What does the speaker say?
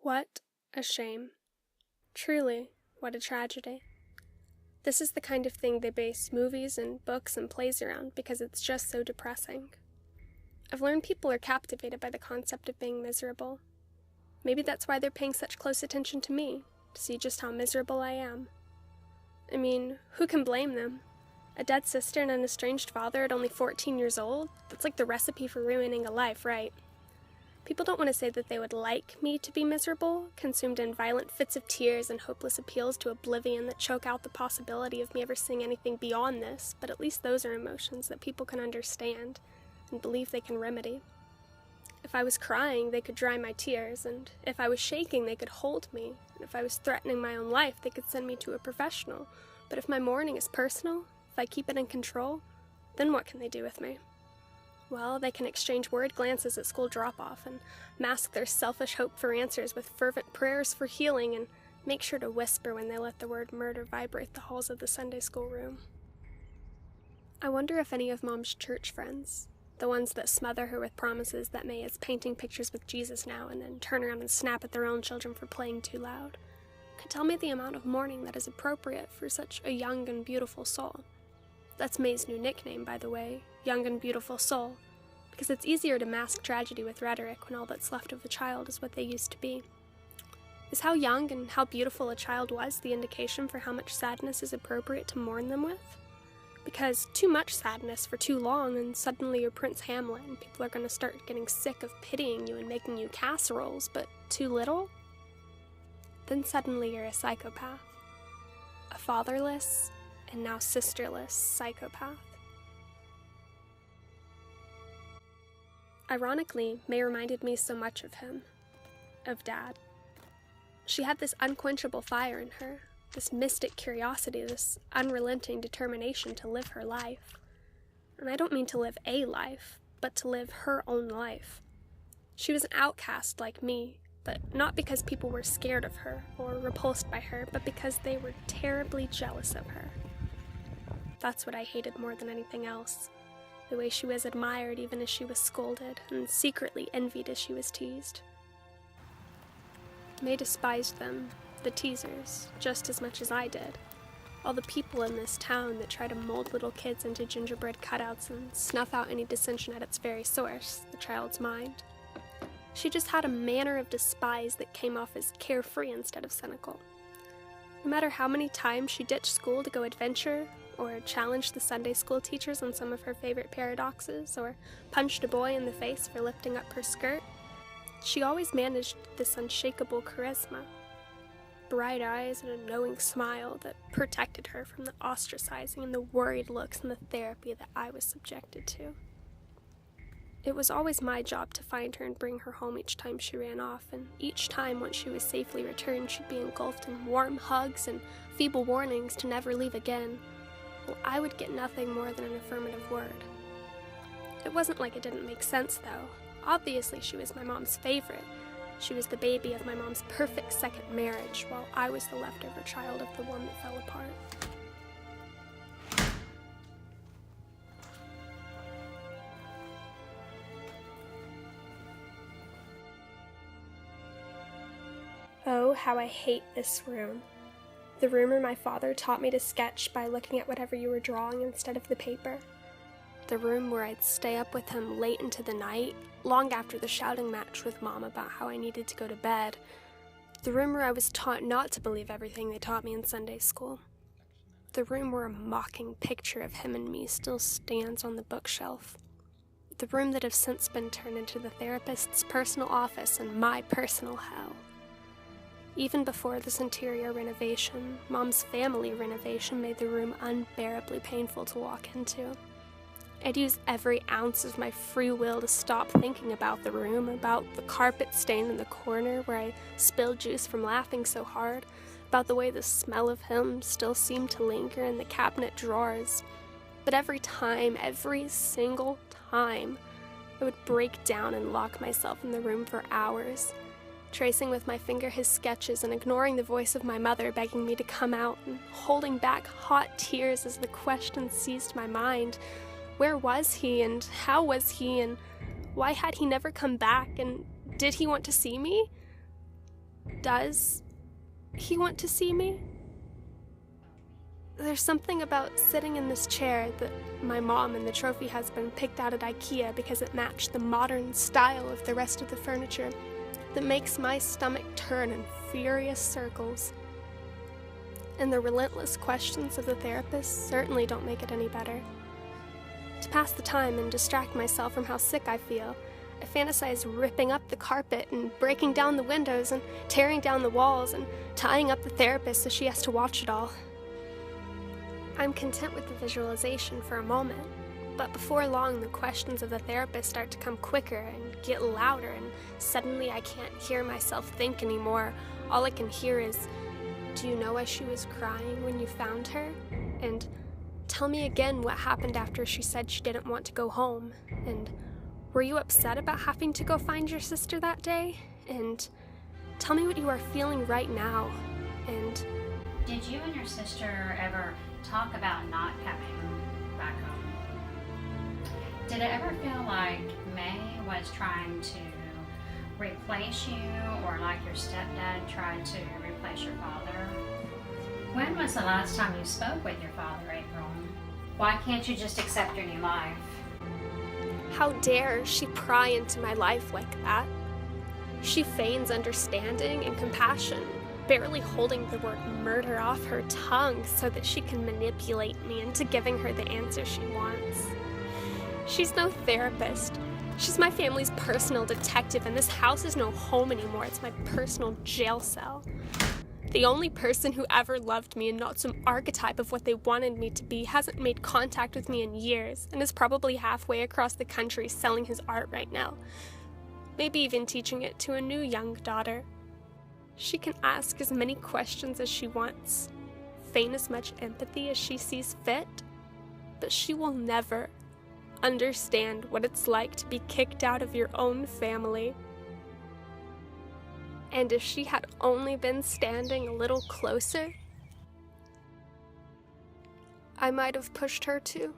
What a shame. Truly, what a tragedy. This is the kind of thing they base movies and books and plays around because it's just so depressing. I've learned people are captivated by the concept of being miserable. Maybe that's why they're paying such close attention to me, to see just how miserable I am. I mean, who can blame them? A dead sister and an estranged father at only 14 years old? That's like the recipe for ruining a life, right? People don't want to say that they would like me to be miserable, consumed in violent fits of tears and hopeless appeals to oblivion that choke out the possibility of me ever seeing anything beyond this, but at least those are emotions that people can understand and believe they can remedy. If I was crying, they could dry my tears, and if I was shaking, they could hold me, and if I was threatening my own life, they could send me to a professional. But if my mourning is personal, if I keep it in control, then what can they do with me? Well, they can exchange worried glances at school drop-off and mask their selfish hope for answers with fervent prayers for healing and make sure to whisper when they let the word murder vibrate the halls of the Sunday school room. I wonder if any of Mom's church friends, the ones that smother her with promises that May is painting pictures with Jesus now and then turn around and snap at their own children for playing too loud, could tell me the amount of mourning that is appropriate for such a young and beautiful soul. That's May's new nickname, by the way, Young and Beautiful Soul, because it's easier to mask tragedy with rhetoric when all that's left of the child is what they used to be. Is how young and how beautiful a child was the indication for how much sadness is appropriate to mourn them with? Because too much sadness for too long and suddenly you're Prince Hamlet and people are going to start getting sick of pitying you and making you casseroles, but too little? Then suddenly you're a psychopath. A fatherless and now sisterless psychopath. Ironically, May reminded me so much of him, of Dad. She had this unquenchable fire in her, this mystic curiosity, this unrelenting determination to live her life. And I don't mean to live a life, but to live her own life. She was an outcast like me, but not because people were scared of her or repulsed by her, but because they were terribly jealous of her. That's what I hated more than anything else. The way she was admired even as she was scolded, and secretly envied as she was teased. May despised them, the teasers, just as much as I did. All the people in this town that try to mold little kids into gingerbread cutouts and snuff out any dissension at its very source, the child's mind. She just had a manner of despise that came off as carefree instead of cynical. No matter how many times she ditched school to go adventure, or challenged the Sunday school teachers on some of her favorite paradoxes, or punched a boy in the face for lifting up her skirt, she always managed this unshakable charisma. Bright eyes and a knowing smile that protected her from the ostracizing and the worried looks and the therapy that I was subjected to. It was always my job to find her and bring her home each time she ran off, and each time once she was safely returned, she'd be engulfed in warm hugs and feeble warnings to never leave again. Well, I would get nothing more than an affirmative word. It wasn't like it didn't make sense, though. Obviously, she was my mom's favorite. She was the baby of my mom's perfect second marriage, while I was the leftover child of the one that fell apart. Oh, how I hate this room. The room where my father taught me to sketch by looking at whatever you were drawing instead of the paper. The room where I'd stay up with him late into the night, long after the shouting match with Mom about how I needed to go to bed. The room where I was taught not to believe everything they taught me in Sunday school. The room where a mocking picture of him and me still stands on the bookshelf. The room that has since been turned into the therapist's personal office and my personal hell. Even before this interior renovation, Mom's family renovation made the room unbearably painful to walk into. I'd use every ounce of my free will to stop thinking about the room, about the carpet stain in the corner where I spilled juice from laughing so hard, about the way the smell of him still seemed to linger in the cabinet drawers. But every time, every single time, I would break down and lock myself in the room for hours, tracing with my finger his sketches and ignoring the voice of my mother begging me to come out and holding back hot tears as the question seized my mind. Where was he, and how was he, and why had he never come back, and did he want to see me? Does he want to see me? There's something about sitting in this chair that my mom and the trophy husband picked out at IKEA because it matched the modern style of the rest of the furniture that makes my stomach turn in furious circles. And the relentless questions of the therapist certainly don't make it any better. To pass the time and distract myself from how sick I feel, I fantasize ripping up the carpet and breaking down the windows and tearing down the walls and tying up the therapist so she has to watch it all. I'm content with the visualization for a moment, but before long the questions of the therapist start to come quicker and get louder, and suddenly I can't hear myself think anymore. All I can hear is, "Do you know why she was crying when you found her?" And "Tell me again what happened after she said she didn't want to go home." And "Were you upset about having to go find your sister that day?" And "Tell me what you are feeling right now." And did you and your sister ever talk about not coming back home? Did it ever feel like May was trying to replace you, or like your stepdad tried to replace your father? When was the last time you spoke with your father, April? Why can't you just accept your new life? how dare she pry into my life like that? She feigns understanding and compassion, barely holding the word murder off her tongue so that she can manipulate me into giving her the answer she wants. She's no therapist. She's my family's personal detective, and this house is no home anymore. It's my personal jail cell. The only person who ever loved me and not some archetype of what they wanted me to be hasn't made contact with me in years and is probably halfway across the country selling his art right now. Maybe even teaching it to a new young daughter. She can ask as many questions as she wants, feign as much empathy as she sees fit, but she will never understand what it's like to be kicked out of your own family. And if she had only been standing a little closer, I might have pushed her too.